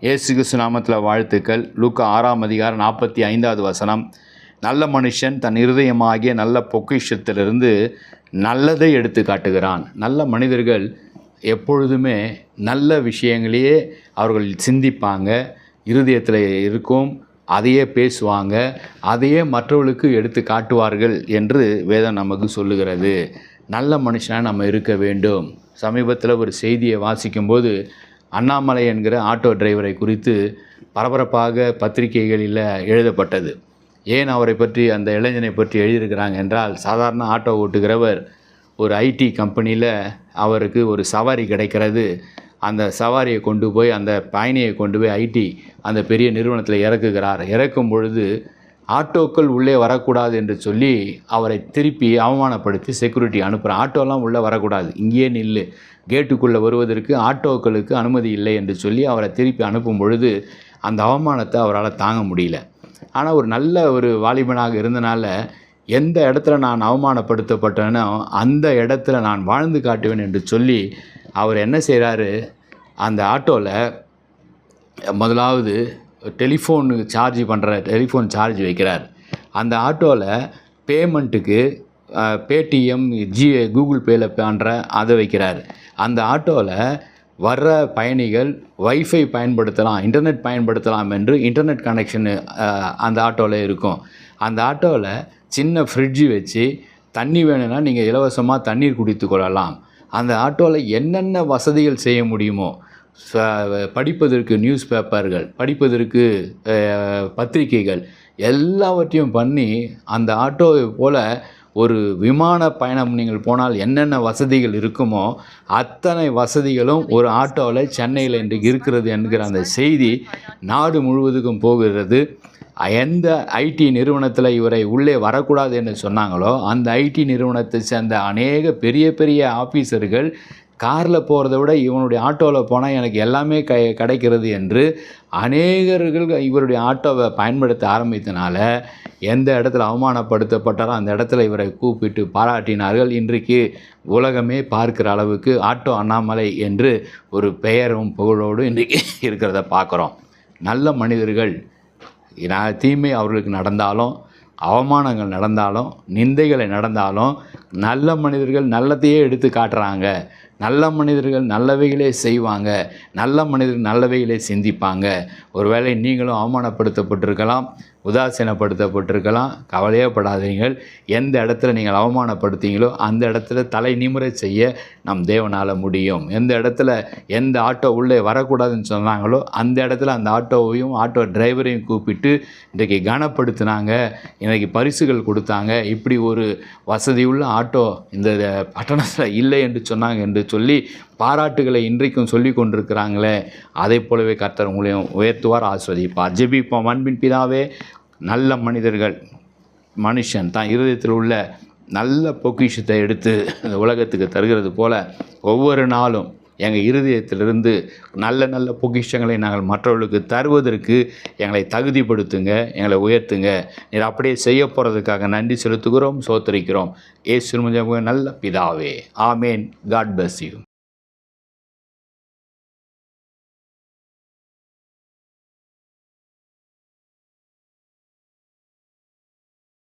இயேசு கிறிஸ்து நாமத்தில் வாழ்த்துக்கள். லூக்கா 6ஆம் அதிகாரம் 45வது வசனம். நல்ல மனுஷன் தன் இருதயமாகிய நல்ல பொக்கிஷத்திலிருந்து நல்லதை எடுத்து காட்டுகிறான். நல்ல மனிதர்கள் எப்பொழுதுமே நல்ல விஷயங்களையே அவர்கள் சிந்திப்பாங்க, இருதயத்தில் இருக்கும், அதையே பேசுவாங்க, அதையே மற்றவர்களுக்கு எடுத்து காட்டுவார்கள் என்று வேதம் நமக்கு சொல்லுகிறது. நல்ல மனுஷனாக நம்ம இருக்க வேண்டும். சமீபத்தில் ஒரு செய்தியை வாசிக்கும்போது அண்ணாமலை என்கிற ஆட்டோ டிரைவரை குறித்து பரபரப்பாக பத்திரிகைகளில் எழுதப்பட்டது. ஏன் அவரை பற்றி, அந்த இளைஞனை பற்றி எழுதியிருக்கிறாங்க என்றால், சாதாரண ஆட்டோ ஓட்டுகிறவர் ஒரு ஐடி கம்பெனியில் அவருக்கு ஒரு சவாரி கிடைக்கிறது. அந்த சவாரியை கொண்டு போய், அந்த பயணியை கொண்டு போய் ஐடி அந்த பெரிய நிறுவனத்தில் இறக்குகிறார். இறக்கும் பொழுது ஆட்டோக்கள் உள்ளே வரக்கூடாது என்று சொல்லி அவரை திருப்பி அவமானப்படுத்தி செக்யூரிட்டி அனுப்புகிறார். ஆட்டோலாம் உள்ளே வரக்கூடாது, இங்கேயே நில்லு, கேட்டுக்குள்ளே வருவதற்கு ஆட்டோக்களுக்கு அனுமதி இல்லை என்று சொல்லி அவரை திருப்பி அனுப்பும் பொழுது அந்த அவமானத்தை அவரால் தாங்க முடியல. ஆனால் ஒரு நல்ல ஒரு வாலிபனாக இருந்தனால, எந்த இடத்துல நான் அவமானப்படுத்தப்பட்டேனோ அந்த இடத்துல நான் வாழ்ந்து காட்டுவேன் என்று சொல்லி அவர் என்ன செய்கிறாரு, அந்த ஆட்டோவில் முதலாவது டெலிஃபோனுக்கு டெலிஃபோன் சார்ஜ் வைக்கிறார். அந்த ஆட்டோவில் பேமெண்ட்டுக்கு பேடிஎம், கூகுள் பேயில் பண்ணுற அதை வைக்கிறார். அந்த ஆட்டோவில் வர்ற பயணிகள் வைஃபை பயன்படுத்தலாம், இன்டர்நெட் பயன்படுத்தலாம் என்று இன்டர்நெட் கனெக்ஷனு அந்த ஆட்டோவில் இருக்கும். அந்த ஆட்டோவில் சின்ன ஃப்ரிட்ஜு வச்சு தண்ணி வேணும்னா நீங்கள் இலவசமாக தண்ணீர் குடித்து கொள்ளலாம். அந்த ஆட்டோவில் என்னென்ன வசதிகள் செய்ய முடியுமோ, படிப்பதற்கு நியூஸ் பேப்பர்கள், படிப்பதற்கு பத்திரிகைகள் எல்லாவற்றையும் பண்ணி, அந்த ஆட்டோவை போல் ஒரு விமான பயணம் நீங்கள் போனால் என்னென்ன வசதிகள் இருக்குமோ அத்தனை வசதிகளும் ஒரு ஆட்டோவில் சென்னையில் இன்றைக்கு இருக்கிறது என்கிற அந்த செய்தி நாடு முழுவதுக்கும் போகிறது. எந்த ஐடி நிறுவனத்தில் இவரை உள்ளே வரக்கூடாது என்று சொன்னாங்களோ அந்த ஐடி நிறுவனத்தை சேர்ந்த அநேக பெரிய பெரிய ஆஃபீஸர்கள் காரில் போகிறத விட இவனுடைய ஆட்டோவில் போனால் எனக்கு எல்லாமே கிடைக்கிறது என்று அநேகர்கள் இவருடைய ஆட்டோவை பயன்படுத்த ஆரம்பித்தனால எந்த இடத்துல அவமானப்படுத்தப்பட்டாரோ அந்த இடத்துல இவரை கூப்பிட்டு பாராட்டினார்கள். இன்றைக்கு உலகமே பார்க்குற அளவுக்கு ஆட்டோ அண்ணாமலை என்று ஒரு பெயரும் புகழோடு இன்றைக்கு இருக்கிறத பார்க்குறோம். நல்ல மனிதர்கள், தீமை அவர்களுக்கு நடந்தாலும், அவமானங்கள் நடந்தாலும், நிந்தைகளை நடந்தாலும், நல்ல மனிதர்கள் நல்லதையே எடுத்து காட்டுறாங்க. நல்ல மனிதர்கள் நல்லவைகளே செய்வாங்க. நல்ல மனிதர்கள் நல்லவைகளே சிந்திப்பாங்க. ஒருவேளை நீங்களும் அவமானப்படுத்தப்பட்டிருக்கலாம், உதாசீனப்படுத்தப்பட்டிருக்கலாம். கவலையே படாதீங்கள். எந்த இடத்துல நீங்கள் அவமானப்படுத்தீங்களோ அந்த இடத்துல தலை நிமிர செய்ய நம் தேவனால் முடியும். எந்த இடத்துல எந்த ஆட்டோ உள்ளே வரக்கூடாதுன்னு சொன்னாங்களோ அந்த இடத்துல அந்த ஆட்டோவையும் ஆட்டோ டிரைவரையும் கூப்பிட்டு இன்றைக்கு கனப்படுத்தினாங்க, இன்றைக்கி பரிசுகள் கொடுத்தாங்க. இப்படி ஒரு வசதியுள்ள ஆட்டோ இந்த பட்டணத்தில் இல்லை என்று சொன்னாங்க என்று சொல்லி பாராட்டுகளை இன்றைக்கும் சொல்லி கொண்டிருக்கிறாங்களே, அதை போலவே கர்த்தர் உங்களையும் உயர்த்துவார், ஆஸ்வதிப்பார். ஜெபிப்போம். அன்பின் பிதாவே, நல்ல மனுஷன் தான் இருதயத்தில் உள்ள நல்ல பொக்கிஷத்தை எடுத்து இந்த உலகத்துக்கு தருகிறது போல ஒவ்வொரு நாளும் எங்கள் இருதயத்திலிருந்து நல்ல நல்ல பொக்கிஷங்களை நாங்கள் மற்றவர்களுக்கு தருவதற்கு எங்களை தகுதிப்படுத்துங்க, எங்களை உயர்த்துங்க. நீர் அப்படியே செய்ய போகிறதுக்காக நன்றி செலுத்துகிறோம், சோத்தரிக்கிறோம். இயேசு நல்ல பிதாவே. ஆமேன். God bless you.